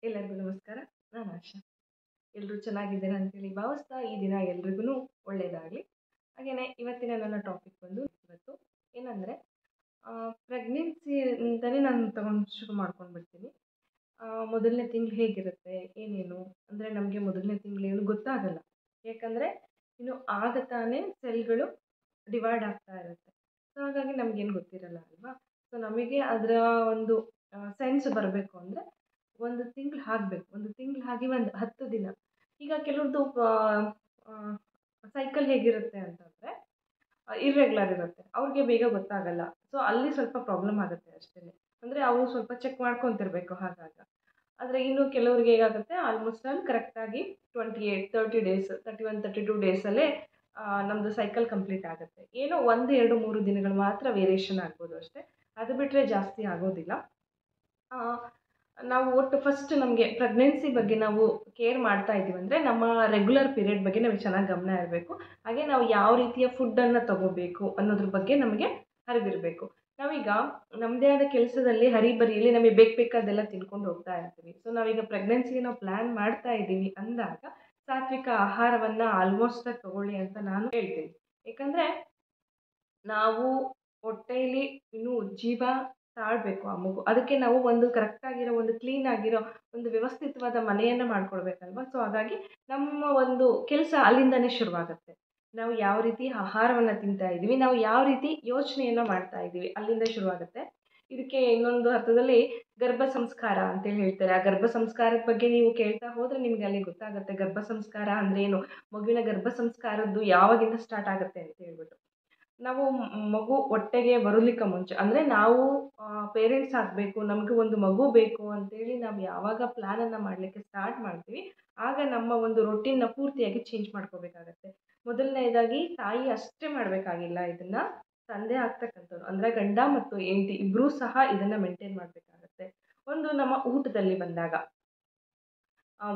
ಎಲ್ಲರಿಗೂ ನಮಸ್ಕಾರ. ನಾನು ಆಶಾ. ಎಲ್ಲರೂ ಚೆನ್ನಾಗಿದ್ದೀರಾ ಅಂತೇಳಿ ಭಾವಿಸ್ತಾ ಈ ದಿನ ಎಲ್ರಿಗೂ ಒಳ್ಳೆಯದಾಗಲಿ. ಹಾಗೆಯೇ ಇವತ್ತಿನ ನನ್ನ ಟಾಪಿಕ್ ಬಂದು ಇವತ್ತು ಏನಂದರೆ ಪ್ರೆಗ್ನೆನ್ಸಿಯಿಂದಲೇ ನಾನು ಶುರು ಮಾಡ್ಕೊಂಡು ಬಿಡ್ತೀನಿ. ಮೊದಲನೇ ತಿಂಗಳು ಹೇಗಿರುತ್ತೆ ಏನೇನು ಅಂದರೆ ನಮಗೆ ಮೊದಲನೇ ತಿಂಗಳೇನು ಗೊತ್ತಾಗಲ್ಲ. ಯಾಕಂದರೆ ಇನ್ನು ಆಗ ತಾನೇ ಸೆಲ್ಗಳು ಡಿವೈಡ್ ಆಗ್ತಾ ಇರುತ್ತೆ. ಸೊ ಹಾಗಾಗಿ ನಮಗೇನು ಗೊತ್ತಿರಲ್ಲ ಅಲ್ವಾ. ಸೊ ನಮಗೆ ಅದರ ಒಂದು ಸೆನ್ಸ್ ಬರಬೇಕು ಅಂದರೆ ಒಂದು ತಿಂಗಳು ಆಗಬೇಕು. ಒಂದು ತಿಂಗಳು ಆಗಿ ಒಂದು 10 ದಿನ. ಈಗ ಕೆಲವ್ರದ್ದು ಸೈಕಲ್ ಹೇಗಿರುತ್ತೆ ಅಂತಂದರೆ ಇರ್ರೆಗ್ಯುಲರ್ ಇರುತ್ತೆ. ಅವ್ರಿಗೆ ಬೇಗ ಗೊತ್ತಾಗಲ್ಲ. ಸೊ ಅಲ್ಲಿ ಸ್ವಲ್ಪ ಪ್ರಾಬ್ಲಮ್ ಆಗುತ್ತೆ ಅಷ್ಟೇ. ಅಂದರೆ ಅವರು ಸ್ವಲ್ಪ ಚೆಕ್ ಮಾಡ್ಕೊತಿರ್ಬೇಕು ಆಗಾಗ. ಆದರೆ ಇನ್ನು ಕೆಲವ್ರಿಗೆ ಹೇಗಾಗುತ್ತೆ ಆಲ್ಮೋಸ್ಟ್ ಆಲ್ ಕರೆಕ್ಟಾಗಿ 28 30 ಡೇಸ್ 31 32 ಡೇಸಲ್ಲೇ ನಮ್ಮದು ಸೈಕಲ್ ಕಂಪ್ಲೀಟ್ ಆಗುತ್ತೆ. ಏನೋ 1 2 3 ದಿನಗಳು ಮಾತ್ರ ವೇರಿಯೇಷನ್ ಆಗ್ಬೋದು ಅಷ್ಟೇ. ಅದು ಬಿಟ್ಟರೆ ಜಾಸ್ತಿ ಆಗೋದಿಲ್ಲ. ನಾವು ಒಟ್ಟು ಫಸ್ಟ್ ನಮಗೆ ಪ್ರೆಗ್ನೆನ್ಸಿ ಬಗ್ಗೆ ನಾವು ಕೇರ್ ಮಾಡ್ತಾ ಇದ್ದೀವಿ ಅಂದರೆ ನಮ್ಮ ರೆಗ್ಯುಲರ್ ಪೀರಿಯಡ್ ಬಗ್ಗೆ ನಮಗೆ ಚೆನ್ನಾಗಿ ಗಮನ ಇರಬೇಕು. ಹಾಗೆ ನಾವು ಯಾವ ರೀತಿಯ ಫುಡ್ಡನ್ನು ತಗೋಬೇಕು ಅನ್ನೋದ್ರ ಬಗ್ಗೆ ನಮಗೆ ಅರಿವಿರಬೇಕು. ನಾವೀಗ ನಮ್ಮದೇ ಆದ ಕೆಲಸದಲ್ಲಿ ಹರಿಬರಿಯಲ್ಲಿ ನಮಗೆ ಬೇಕಾದೆಲ್ಲ ತಿನ್ಕೊಂಡು ಹೋಗ್ತಾ ಇರ್ತೀವಿ. ಸೊ ನಾವೀಗ ಪ್ರೆಗ್ನೆನ್ಸಿಗೆ ನಾವು ಪ್ಲ್ಯಾನ್ ಮಾಡ್ತಾ ಇದ್ದೀವಿ ಅಂದಾಗ ಸಾತ್ವಿಕ ಆಹಾರವನ್ನು ಆಲ್ಮೋಸ್ಟ್ ತಗೊಳ್ಳಿ ಅಂತ ನಾನು ಹೇಳ್ತೀನಿ. ಏಕೆಂದರೆ ನಾವು ಹೊಟ್ಟೆಯಲ್ಲಿ ಇನ್ನೂ ಜೀವ ತಾಳಬೇಕು ಆ ಮಗು. ಅದಕ್ಕೆ ನಾವು ಒಂದು ಕರೆಕ್ಟಾಗಿರೋ ಒಂದು ಕ್ಲೀನ್ ಆಗಿರೋ ಒಂದು ವ್ಯವಸ್ಥಿತವಾದ ಮನೆಯನ್ನು ಮಾಡ್ಕೊಳ್ಬೇಕಲ್ವ. ಸೊ ಹಾಗಾಗಿ ನಮ್ಮ ಒಂದು ಕೆಲಸ ಅಲ್ಲಿಂದನೇ ಶುರುವಾಗುತ್ತೆ. ನಾವು ಯಾವ ರೀತಿ ಆಹಾರವನ್ನು ತಿಂತಾ ಇದ್ದೀವಿ, ನಾವು ಯಾವ ರೀತಿ ಯೋಚನೆಯನ್ನು ಮಾಡ್ತಾ ಇದ್ದೀವಿ ಅಲ್ಲಿಂದ ಶುರುವಾಗುತ್ತೆ. ಇದಕ್ಕೆ ಇನ್ನೊಂದು ಅರ್ಥದಲ್ಲಿ ಗರ್ಭ ಸಂಸ್ಕಾರ ಅಂತೇಳಿ ಹೇಳ್ತಾರೆ. ಆ ಗರ್ಭ ಸಂಸ್ಕಾರದ ಬಗ್ಗೆ ನೀವು ಕೇಳ್ತಾ ಹೋದರೆ ನಿಮಗೆ ಅಲ್ಲಿ ಗೊತ್ತಾಗುತ್ತೆ ಗರ್ಭ ಸಂಸ್ಕಾರ ಅಂದರೆ ಏನು, ಮಗುವಿನ ಗರ್ಭ ಸಂಸ್ಕಾರದ್ದು ಯಾವಾಗಿಂದ ಸ್ಟಾರ್ಟ್ ಆಗುತ್ತೆ ಅಂತ ಹೇಳ್ಬಿಟ್ಟು. ನಾವು ಮಗು ಹೊಟ್ಟೆಗೆ ಬರಲಿಕ್ಕೆ ಮುಂಚೆ ಅಂದರೆ ನಾವು ಪೇರೆಂಟ್ಸ್ ಆಗಬೇಕು, ನಮಗೂ ಒಂದು ಮಗು ಬೇಕು ಅಂತೇಳಿ ನಾವು ಯಾವಾಗ ಪ್ಲ್ಯಾನನ್ನು ಮಾಡಲಿಕ್ಕೆ ಸ್ಟಾರ್ಟ್ ಮಾಡ್ತೀವಿ ಆಗ ನಮ್ಮ ಒಂದು ರೊಟೀನ್ನ ಪೂರ್ತಿಯಾಗಿ ಚೇಂಜ್ ಮಾಡ್ಕೋಬೇಕಾಗತ್ತೆ. ಮೊದಲನೇದಾಗಿ ತಾಯಿ ಅಷ್ಟೇ ಮಾಡಬೇಕಾಗಿಲ್ಲ, ಇದನ್ನು ತಂದೆ ಆಗ್ತಕ್ಕಂಥವ್ರು ಅಂದರೆ ಗಂಡ ಮತ್ತು ಹೆಂಡತಿ ಇಬ್ಬರೂ ಸಹ ಇದನ್ನು ಮೇಂಟೈನ್ ಮಾಡಬೇಕಾಗತ್ತೆ. ಒಂದು ನಮ್ಮ ಊಟದಲ್ಲಿ ಬಂದಾಗ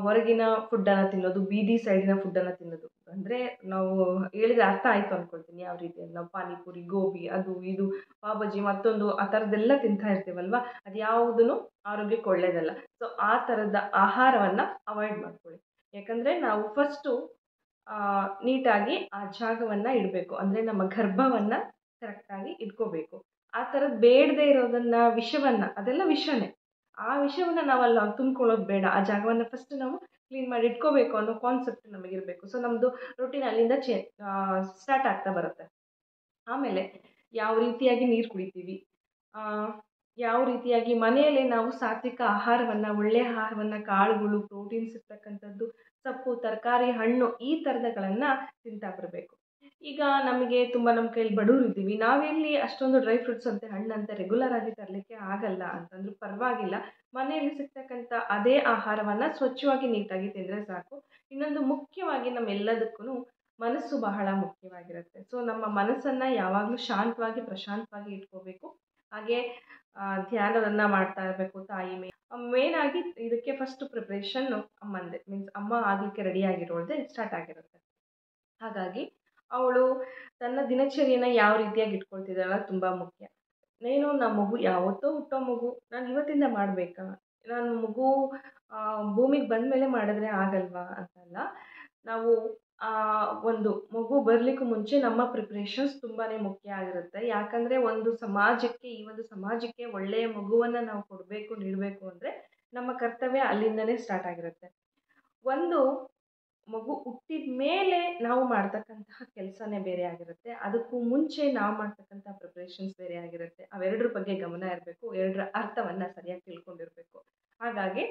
ಹೊರಗಿನ ಫುಡ್ಡನ್ನು ತಿನ್ನೋದು, ಬೀದಿ ಸೈಡಿನ ಫುಡ್ಡನ್ನು ತಿನ್ನೋದು ಅಂದರೆ ನಾವು ಹೇಳಿದ್ರೆ ಅರ್ಥ ಆಯಿತು ಅಂದ್ಕೊಳ್ತೀನಿ ಯಾವ ರೀತಿ ಅಂತ. ನಾವು ಪಾನಿಪುರಿ, ಗೋಬಿ, ಅದು ಇದು, ಪಾವ್ ಮತ್ತೊಂದು ಆ ಥರದ್ದೆಲ್ಲ ತಿಂತಾ ಇರ್ತೀವಲ್ವ, ಅದು ಯಾವುದೂ ಆರೋಗ್ಯಕ್ಕೆ ಒಳ್ಳೆಯದಲ್ಲ. ಸೊ ಆ ಥರದ ಆಹಾರವನ್ನು ಅವಾಯ್ಡ್ ಮಾಡ್ಕೊಳ್ಳಿ. ಯಾಕಂದರೆ ನಾವು ಫಸ್ಟು ನೀಟಾಗಿ ಆ ಜಾಗವನ್ನು ಇಡಬೇಕು. ಅಂದರೆ ನಮ್ಮ ಗರ್ಭವನ್ನು ಕರೆಕ್ಟಾಗಿ ಇಟ್ಕೋಬೇಕು. ಆ ಥರದ್ದು ಬೇಡದೇ ಇರೋದನ್ನು ವಿಷವನ್ನು, ಅದೆಲ್ಲ ವಿಷನೇ, ಆ ವಿಷಯವನ್ನು ನಾವಲ್ಲಿ ತುಂಬ್ಕೊಳ್ಳೋದು ಬೇಡ. ಆ ಜಾಗವನ್ನು ಫಸ್ಟ್ ನಾವು ಕ್ಲೀನ್ ಮಾಡಿ ಇಟ್ಕೋಬೇಕು ಅನ್ನೋ ಕಾನ್ಸೆಪ್ಟ್ ನಮಗಿರಬೇಕು. ಸೊ ನಮ್ಮದು ರೊಟೀನ್ ಅಲ್ಲಿಂದ ಸ್ಟಾರ್ಟ್ ಆಗ್ತಾ ಬರುತ್ತೆ. ಆಮೇಲೆ ಯಾವ ರೀತಿಯಾಗಿ ನೀರು ಕುಡಿತೀವಿ, ಯಾವ ರೀತಿಯಾಗಿ ಮನೆಯಲ್ಲೇ ನಾವು ಸಾತ್ವಿಕ ಆಹಾರವನ್ನು, ಒಳ್ಳೆಯ ಆಹಾರವನ್ನು, ಕಾಳುಗಳು, ಪ್ರೋಟೀನ್ಸ್ ಇರ್ತಕ್ಕಂಥದ್ದು, ಸೊಪ್ಪು, ತರಕಾರಿ, ಹಣ್ಣು ಈ ಥರದಗಳನ್ನು ತಿಂತಾ ಬರಬೇಕು. ಈಗ ನಮಗೆ ತುಂಬ ನಮ್ಮ ಕೈಯಲ್ಲಿ ಬಡವರು ಇದ್ದೀವಿ, ನಾವೆಲ್ಲಿ ಅಷ್ಟೊಂದು ಡ್ರೈ ಫ್ರೂಟ್ಸ್ ಅಂತೆ ಹಣ್ಣಂತೆ ರೆಗ್ಯುಲರ್ ಆಗಿ ತರಲಿಕ್ಕೆ ಆಗಲ್ಲ ಅಂತಂದ್ರೂ ಪರವಾಗಿಲ್ಲ, ಮನೆಯಲ್ಲಿ ಸಿಗ್ತಕ್ಕಂಥ ಅದೇ ಆಹಾರವನ್ನು ಸ್ವಚ್ಛವಾಗಿ ನೀಟಾಗಿ ತಿಂದರೆ ಸಾಕು. ಇನ್ನೊಂದು ಮುಖ್ಯವಾಗಿ ನಮ್ಮೆಲ್ಲದಕ್ಕೂ ಮನಸ್ಸು ಬಹಳ ಮುಖ್ಯವಾಗಿರುತ್ತೆ. ಸೊ ನಮ್ಮ ಮನಸ್ಸನ್ನು ಯಾವಾಗಲೂ ಶಾಂತವಾಗಿ ಪ್ರಶಾಂತವಾಗಿ ಇಟ್ಕೋಬೇಕು. ಹಾಗೆ ಧ್ಯಾನವನ್ನು ಮಾಡ್ತಾ ಇರಬೇಕು. ತಾಯಿ ಮೇನಾಗಿ ಇದಕ್ಕೆ ಫಸ್ಟ್ ಪ್ರಿಪ್ರೇಷನ್ನು ಅಮ್ಮಂದೆ, ಮೀನ್ಸ್ ಅಮ್ಮ ಆಗಲಿಕ್ಕೆ ರೆಡಿಯಾಗಿರೋಳದೆ ಸ್ಟಾರ್ಟ್ ಆಗಿರುತ್ತೆ. ಹಾಗಾಗಿ ಅವಳು ತನ್ನ ದಿನಚರಿಯನ್ನು ಯಾವ ರೀತಿಯಾಗಿ ಇಟ್ಕೊಳ್ತಿದ್ದಾಳೆ ತುಂಬ ಮುಖ್ಯ. ನಮ್ಮ ಮಗು ಯಾವತ್ತೋ ಹುಟ್ಟೋ ಮಗು, ನಾನು ಇವತ್ತಿಂದ ಮಾಡಬೇಕಾ, ನಾನು ಮಗು ಭೂಮಿಗೆ ಬಂದ ಮೇಲೆ ಮಾಡಿದ್ರೆ ಆಗಲ್ವಾ ಅಂತಲ್ಲ. ನಾವು ಒಂದು ಮಗು ಬರಲಿಕ್ಕೂ ಮುಂಚೆ ನಮ್ಮ ಪ್ರಿಪ್ರೇಷನ್ಸ್ ತುಂಬಾ ಮುಖ್ಯ ಆಗಿರುತ್ತೆ. ಯಾಕಂದರೆ ಈ ಒಂದು ಸಮಾಜಕ್ಕೆ ಒಳ್ಳೆಯ ಮಗುವನ್ನು ನಾವು ಕೊಡಬೇಕು, ನೀಡಬೇಕು ಅಂದರೆ ನಮ್ಮ ಕರ್ತವ್ಯ ಅಲ್ಲಿಂದನೇ ಸ್ಟಾರ್ಟ್ ಆಗಿರುತ್ತೆ. ಒಂದು ಮಗು ಹುಟ್ಟಿದ ಮೇಲೆ ನಾವು ಮಾಡ್ತಕ್ಕಂತಹ ಕೆಲಸನೇ ಬೇರೆ ಆಗಿರುತ್ತೆ, ಅದಕ್ಕೂ ಮುಂಚೆ ನಾವು ಮಾಡ್ತಕ್ಕಂಥ ಪ್ರಿಪ್ರೇಷನ್ಸ್ ಬೇರೆ ಆಗಿರುತ್ತೆ. ಅವೆರಡರ ಬಗ್ಗೆ ಗಮನ ಇರಬೇಕು, ಎರಡರ ಅರ್ಥವನ್ನು ಸರಿಯಾಗಿ ತಿಳ್ಕೊಂಡಿರಬೇಕು. ಹಾಗಾಗಿ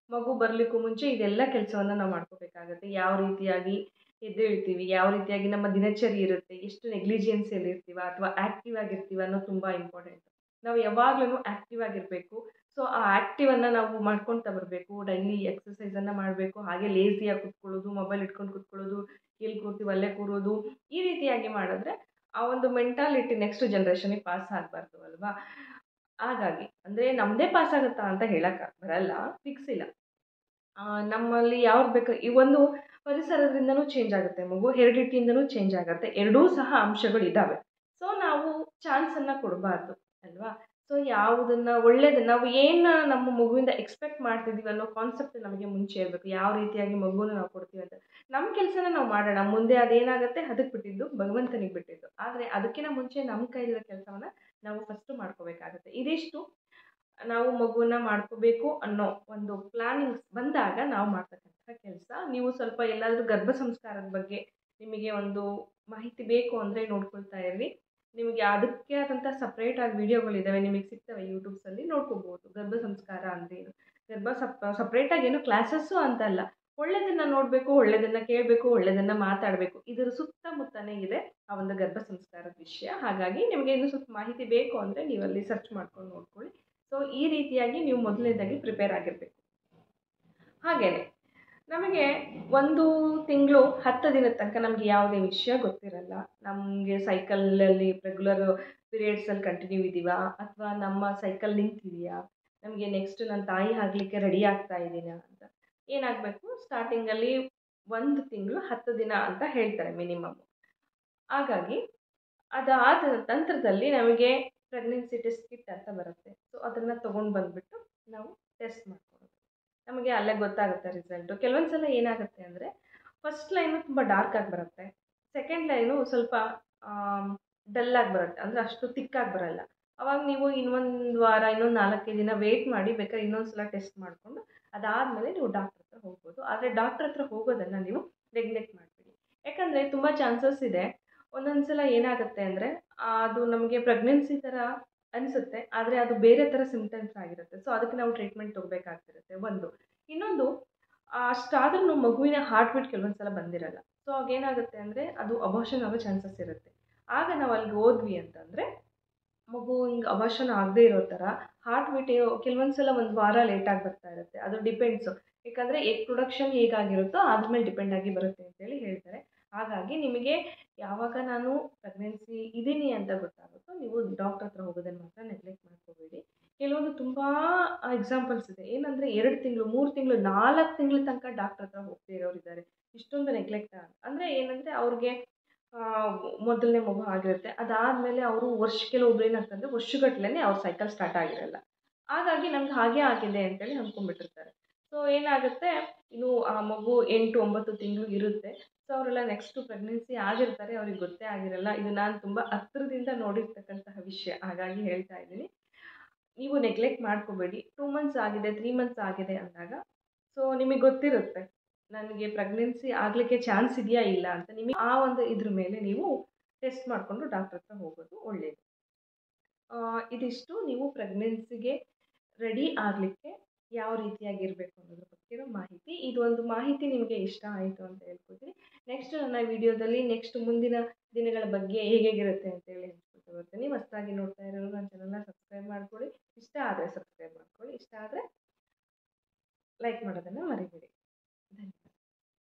ಮಗು ಬರಲಿಕ್ಕೂ ಮುಂಚೆ ಇದೆಲ್ಲ ಕೆಲಸವನ್ನು ನಾವು ಮಾಡ್ಕೋಬೇಕಾಗತ್ತೆ. ಯಾವ ರೀತಿಯಾಗಿ ಎದ್ದೇಳ್ತೀವಿ, ಯಾವ ರೀತಿಯಾಗಿ ನಮ್ಮ ದಿನಚರಿ ಇರುತ್ತೆ, ಎಷ್ಟು ನೆಗ್ಲಿಜಿಯನ್ಸಿಯಲ್ಲಿ ಇರ್ತೀವ ಅಥವಾ ಆ್ಯಕ್ಟಿವ್ ಆಗಿರ್ತೀವ ಅನ್ನೋದು ತುಂಬ ಇಂಪಾರ್ಟೆಂಟ್. ನಾವು ಯಾವಾಗಲೂ ಆ್ಯಕ್ಟಿವ್ ಆಗಿರಬೇಕು. ಸೊ ಆ ಆ್ಯಕ್ಟಿವನ್ನು ನಾವು ಮಾಡ್ಕೊಳ್ತಾ ಬರಬೇಕು. ಡೈಲಿ ಎಕ್ಸಸೈಸನ್ನು ಮಾಡಬೇಕು. ಹಾಗೆ ಲೇಸಿಯಾಗಿ ಕೂತ್ಕೊಳ್ಳೋದು, ಮೊಬೈಲ್ ಇಟ್ಕೊಂಡು ಕೂತ್ಕೊಳ್ಳೋದು, ಎಲ್ಲಿ ಕೂರ್ತೀವಿ ಅಲ್ಲೇ ಕೂರೋದು, ಈ ರೀತಿಯಾಗಿ ಮಾಡಿದ್ರೆ ಆ ಒಂದು ಮೆಂಟಾಲಿಟಿ ನೆಕ್ಸ್ಟ್ ಜನ್ರೇಷನಿಗೆ ಪಾಸ್ ಆಗಬಾರ್ದು ಅಲ್ವಾ. ಹಾಗಾಗಿ ಅಂದರೆ ನಮ್ಮದೇ ಪಾಸ್ ಆಗುತ್ತಾ ಅಂತ ಹೇಳೋಕ್ಕೆ ಬರಲ್ಲ, ಫಿಕ್ಸ್ ಇಲ್ಲ. ನಮ್ಮಲ್ಲಿ ಯಾವ್ದು ಬೇಕು, ಈ ಒಂದು ಪರಿಸರದಿಂದನೂ ಚೇಂಜ್ ಆಗುತ್ತೆ ಮಗು, ಹೆರಿಡಿಟಿಯಿಂದನೂ ಚೇಂಜ್ ಆಗುತ್ತೆ. ಎರಡೂ ಸಹ ಅಂಶಗಳಿದ್ದಾವೆ. ಸೊ ನಾವು ಚಾನ್ಸನ್ನು ಕೊಡಬಾರ್ದು ಅಲ್ವಾ. ಸೊ ಯಾವುದನ್ನು ಒಳ್ಳೇದು ನಾವು ಏನು ನಮ್ಮ ಮಗುವಿಂದ ಎಕ್ಸ್ಪೆಕ್ಟ್ ಮಾಡ್ತಿದ್ದೀವಿ ಅನ್ನೋ ಕಾನ್ಸೆಪ್ಟ್ ನಮಗೆ ಮುಂಚೆ ಇರಬೇಕು. ಯಾವ ರೀತಿಯಾಗಿ ಮಗುನ ನಾವು ಕೊಡ್ತೀವಿ ಅಂತ. ನಮ್ಮ ಕೆಲಸನ ನಾವು ಮಾಡೋಣ, ಮುಂದೆ ಅದೇನಾಗುತ್ತೆ ಅದಕ್ಕೆ ಬಿಟ್ಟಿದ್ದು ಭಗವಂತನಿಗೆ ಬಿಟ್ಟಿದ್ದು. ಆದರೆ ಅದಕ್ಕಿಂತ ಮುಂಚೆ ನಮ್ಮ ಕೈಲಿರೋ ಕೆಲಸವನ್ನು ನಾವು ಫಸ್ಟು ಮಾಡ್ಕೋಬೇಕಾಗುತ್ತೆ. ಇದಿಷ್ಟು ನಾವು ಮಗುವನ್ನ ಮಾಡ್ಕೋಬೇಕು ಅನ್ನೋ ಒಂದು ಪ್ಲಾನಿಂಗ್ಸ್ ಬಂದಾಗ ನಾವು ಮಾಡ್ತಕ್ಕಂಥ ಕೆಲಸ. ನೀವು ಸ್ವಲ್ಪ ಎಲ್ಲಾದರೂ ಗರ್ಭ ಸಂಸ್ಕಾರದ ಬಗ್ಗೆ ನಿಮಗೆ ಒಂದು ಮಾಹಿತಿ ಬೇಕು ಅಂದರೆ ನೋಡ್ಕೊಳ್ತಾ ಇರ್ರಿ. ನಿಮಗೆ ಅದಕ್ಕೆ ಆದಂಥ ಸಪ್ರೇಟಾಗಿ ವೀಡಿಯೋಗಳಿದ್ದಾವೆ, ನಿಮಗೆ ಸಿಗ್ತವೆ ಯೂಟ್ಯೂಬ್ಸಲ್ಲಿ, ನೋಡ್ಕೋಬೋದು. ಗರ್ಭ ಸಂಸ್ಕಾರ ಅಂದ್ರೇನು, ಸಪ್ರೇಟಾಗಿ ಏನು ಕ್ಲಾಸಸ್ಸು ಅಂತಲ್ಲ, ಒಳ್ಳೆಯದನ್ನು ನೋಡಬೇಕು, ಒಳ್ಳೆಯದನ್ನು ಕೇಳಬೇಕು, ಒಳ್ಳೆಯದನ್ನು ಮಾತಾಡಬೇಕು. ಇದರ ಸುತ್ತಮುತ್ತನೇ ಇದೆ ಆ ಒಂದು ಗರ್ಭ ಸಂಸ್ಕಾರದ ವಿಷಯ. ಹಾಗಾಗಿ ನಿಮಗೆ ಇನ್ನೂ ಸ್ವಲ್ಪ ಮಾಹಿತಿ ಬೇಕು ಅಂದರೆ ನೀವಲ್ಲಿ ಸರ್ಚ್ ಮಾಡ್ಕೊಂಡು ನೋಡ್ಕೊಳ್ಳಿ. ಸೊ ಈ ರೀತಿಯಾಗಿ ನೀವು ಮೊದಲನೇದಾಗಿ ಪ್ರಿಪೇರ್ ಆಗಿರಬೇಕು. ಹಾಗೆಯೇ ನಮಗೆ 1 ತಿಂಗಳು 10 ದಿನದ ತನಕ ನಮಗೆ ಯಾವುದೇ ವಿಷಯ ಗೊತ್ತಿರಲ್ಲ. ನಮಗೆ ಸೈಕಲಲ್ಲಿ ರೆಗ್ಯುಲರ್ ಪೀರಿಯಡ್ಸಲ್ಲಿ ಕಂಟಿನ್ಯೂ ಇದ್ದೀವಾ, ಅಥವಾ ನಮ್ಮ ಸೈಕಲ್ ನಿಂತಿದೆಯಾ, ನಮಗೆ ನೆಕ್ಸ್ಟ್ ನನ್ನ ತಾಯಿ ಆಗಲಿಕ್ಕೆ ರೆಡಿ ಆಗ್ತಾ ಇದ್ದೀನಾ ಅಂತ. ಏನಾಗಬೇಕು, ಸ್ಟಾರ್ಟಿಂಗಲ್ಲಿ 1 ತಿಂಗಳು 10 ದಿನ ಅಂತ ಹೇಳ್ತಾರೆ ಮಿನಿಮಮ್. ಹಾಗಾಗಿ ಅದಾದ ನಂತರದಲ್ಲಿ ನಮಗೆ ಪ್ರೆಗ್ನೆನ್ಸಿ ಟೆಸ್ಟ್ ಕಿಟ್ ಅಂತ ಬರುತ್ತೆ. ಸೊ ಅದನ್ನು ತೊಗೊಂಡು ಬಂದುಬಿಟ್ಟು ನಾವು ಟೆಸ್ಟ್ ಮಾಡ್ಕೊಳ್ಳೋದು. ನಮಗೆ ಅಲ್ಲೇ ಗೊತ್ತಾಗುತ್ತೆ ರಿಸಲ್ಟು. ಕೆಲವೊಂದು ಸಲ ಏನಾಗುತ್ತೆ ಅಂದರೆ ಫಸ್ಟ್ ಲೈನು ತುಂಬ ಡಾರ್ಕಾಗಿ ಬರುತ್ತೆ, ಸೆಕೆಂಡ್ ಲೈನು ಸ್ವಲ್ಪ ಡಲ್ಲಾಗಿ ಬರುತ್ತೆ, ಅಂದರೆ ಅಷ್ಟು ತಿಕ್ಕಾಗಿ ಬರಲ್ಲ. ಅವಾಗ ನೀವು ಇನ್ನೊಂದು ವಾರ, ಇನ್ನೊಂದು 4-5 ದಿನ ವೆಯ್ಟ್ ಮಾಡಿ, ಬೇಕಾದ್ರೆ ಇನ್ನೊಂದು ಸಲ ಟೆಸ್ಟ್ ಮಾಡಿಕೊಂಡು ಅದಾದಮೇಲೆ ನೀವು ಡಾಕ್ಟ್ರ್ ಹತ್ರ ಹೋಗ್ಬೋದು. ಆದರೆ ಡಾಕ್ಟ್ರ್ ಹತ್ರ ಹೋಗೋದನ್ನು ನೀವು ನೆಗ್ಲೆಕ್ಟ್ ಮಾಡಬೇಡಿ. ಯಾಕಂದರೆ ತುಂಬ ಚಾನ್ಸಸ್ ಇದೆ, ಒಂದೊಂದು ಸಲ ಏನಾಗುತ್ತೆ ಅಂದರೆ ಅದು ನಮಗೆ ಪ್ರೆಗ್ನೆನ್ಸಿ ಥರ ಅನಿಸುತ್ತೆ, ಆದರೆ ಅದು ಬೇರೆ ಥರ ಸಿಮ್ಟಮ್ಸ್ ಆಗಿರುತ್ತೆ. ಸೊ ಅದಕ್ಕೆ ನಾವು ಟ್ರೀಟ್ಮೆಂಟ್ ತೊಗೋಬೇಕಾಗ್ತಿರುತ್ತೆ ಒಂದು. ಇನ್ನೊಂದು, ಅಷ್ಟಾದ್ರೂ ಮಗುವಿನ ಹಾರ್ಟ್ ಬೀಟ್ ಕೆಲವೊಂದು ಸಲ ಬಂದಿರಲ್ಲ. ಸೊ ಆಗೇನಾಗುತ್ತೆ ಅಂದರೆ ಅದು ಅಬಾರ್ಷನ್ ಆಗೋ ಚಾನ್ಸಸ್ ಇರುತ್ತೆ. ಆಗ ನಾವು ಅಲ್ಲಿಗೆ ಹೋದ್ವಿ ಅಂತಂದರೆ ಮಗು ಹಿಂಗೆ ಅಬಾರ್ಷನ್ ಆಗದೇ ಇರೋ ಥರ ಹಾರ್ಟ್ ಬೀಟ್ ಕೆಲವೊಂದು ಸಲ 1 ವಾರ ಲೇಟಾಗಿ ಬರ್ತಾ ಇರುತ್ತೆ. ಅದು ಡಿಪೆಂಡ್ಸು, ಯಾಕಂದರೆ ಎಗ್ ಪ್ರೊಡಕ್ಷನ್ ಹೇಗಾಗಿರುತ್ತೋ ಅದ್ರ ಮೇಲೆ ಡಿಪೆಂಡ್ ಆಗಿ ಬರುತ್ತೆ ಅಂತೇಳಿ ಹೇಳ್ತಾರೆ. ಹಾಗಾಗಿ ನಿಮಗೆ ಯಾವಾಗ ನಾನು ಪ್ರೆಗ್ನೆನ್ಸಿ ಇದ್ದೀನಿ ಅಂತ ಗೊತ್ತಾಗುತ್ತೋ ನೀವು ಡಾಕ್ಟ್ರ್ ಹತ್ರ ಹೋಗೋದನ್ನು ಮಾತ್ರ ನೆಗ್ಲೆಕ್ಟ್ ಮಾಡ್ಕೋಬೇಡಿ. ಕೆಲವೊಂದು ತುಂಬ ಎಕ್ಸಾಂಪಲ್ಸ್ ಇದೆ, ಏನಂದರೆ 2 ತಿಂಗಳು, 3 ತಿಂಗಳು, 4 ತಿಂಗಳ ತನಕ ಡಾಕ್ಟ್ರ್ ಹತ್ರ ಹೋಗ್ತಾ ಇರೋರಿದ್ದಾರೆ. ಇಷ್ಟೊಂದು ನೆಗ್ಲೆಕ್ಟ್ ಅಂದರೆ ಏನಂದರೆ ಅವ್ರಿಗೆ ಮೊದಲನೇ ಮಗು ಆಗಿರುತ್ತೆ, ಅದಾದಮೇಲೆ ಅವರು ಕೆಲವೊಬ್ರು ಏನಾಗ್ತಂದರೆ ವರ್ಷಗಟ್ಟಲೆ ಅವ್ರ ಸೈಕಲ್ ಸ್ಟಾರ್ಟ್ ಆಗಿರಲ್ಲ. ಹಾಗಾಗಿ ನಮ್ಗೆ ಹಾಗೆ ಆಗಿದೆ ಅಂತೇಳಿ ಅಂದ್ಕೊಂಡ್ಬಿಟ್ಟಿರ್ತಾರೆ. ಸೊ ಏನಾಗುತ್ತೆ, ಇನ್ನು ಆ ಮಗು 8-9 ತಿಂಗಳು ಇರುತ್ತೆ. ಸೊ ಅವರೆಲ್ಲ ನೆಕ್ಸ್ಟು ಪ್ರೆಗ್ನೆನ್ಸಿ ಆಗಿರ್ತಾರೆ, ಅವ್ರಿಗೆ ಗೊತ್ತೇ ಆಗಿರಲ್ಲ. ಇದು ನಾನು ತುಂಬ ಹತ್ತಿರದಿಂದ ನೋಡಿರ್ತಕ್ಕಂತಹ ವಿಷಯ, ಹಾಗಾಗಿ ಹೇಳ್ತಾ ಇದ್ದೀನಿ. ನೀವು ನೆಗ್ಲೆಕ್ಟ್ ಮಾಡ್ಕೋಬೇಡಿ. 2 ಮಂತ್ಸ್ ಆಗಿದೆ, 3 ಮಂತ್ಸ್ ಆಗಿದೆ ಅಂದಾಗ ಸೊ ನಿಮಗೆ ಗೊತ್ತಿರುತ್ತೆ ನನಗೆ ಪ್ರೆಗ್ನೆನ್ಸಿ ಆಗಲಿಕ್ಕೆ ಚಾನ್ಸ್ ಇದೆಯಾ ಇಲ್ಲ ಅಂತ. ನಿಮಗೆ ಆ ಒಂದು ಇದ್ರ ಮೇಲೆ ನೀವು ಟೆಸ್ಟ್ ಮಾಡಿಕೊಂಡು ಡಾಕ್ಟ್ರ್ ಹತ್ರ ಹೋಗೋದು ಒಳ್ಳೆಯದು. ಇದಿಷ್ಟು ನೀವು ಪ್ರೆಗ್ನೆನ್ಸಿಗೆ ರೆಡಿ ಆಗಲಿಕ್ಕೆ ಯಾವ ರೀತಿಯಾಗಿರಬೇಕು ಅನ್ನೋದ್ರ ಬಗ್ಗೆ ಮಾಹಿತಿ. ಇದು ಒಂದು ಮಾಹಿತಿ ನಿಮಗೆ ಇಷ್ಟ ಆಯಿತು ಅಂತ ಹೇಳ್ಕೊತೀನಿ. ನೆಕ್ಸ್ಟ್ ನನ್ನ ವಿಡಿಯೋದಲ್ಲಿ ಮುಂದಿನ ದಿನಗಳ ಬಗ್ಗೆ ಹೇಗಿರುತ್ತೆ ಅಂತೇಳಿ ಹೇಳ್ಕೊಳ್ತಾ ಬರ್ತೀನಿ. ಹೊಸದಾಗಿ ನೋಡ್ತಾ ಇರೋರು ನನ್ನ ಚಾನಲ್ನ ಸಬ್ಸ್ಕ್ರೈಬ್ ಮಾಡ್ಕೊಳ್ಳಿ. ಇಷ್ಟ ಆದರೆ ಸಬ್ಸ್ಕ್ರೈಬ್ ಮಾಡ್ಕೊಳ್ಳಿ, ಇಷ್ಟ ಆದರೆ ಲೈಕ್ ಮಾಡೋದನ್ನು ಮರಿಬೇಡಿ. ಧನ್ಯವಾದ.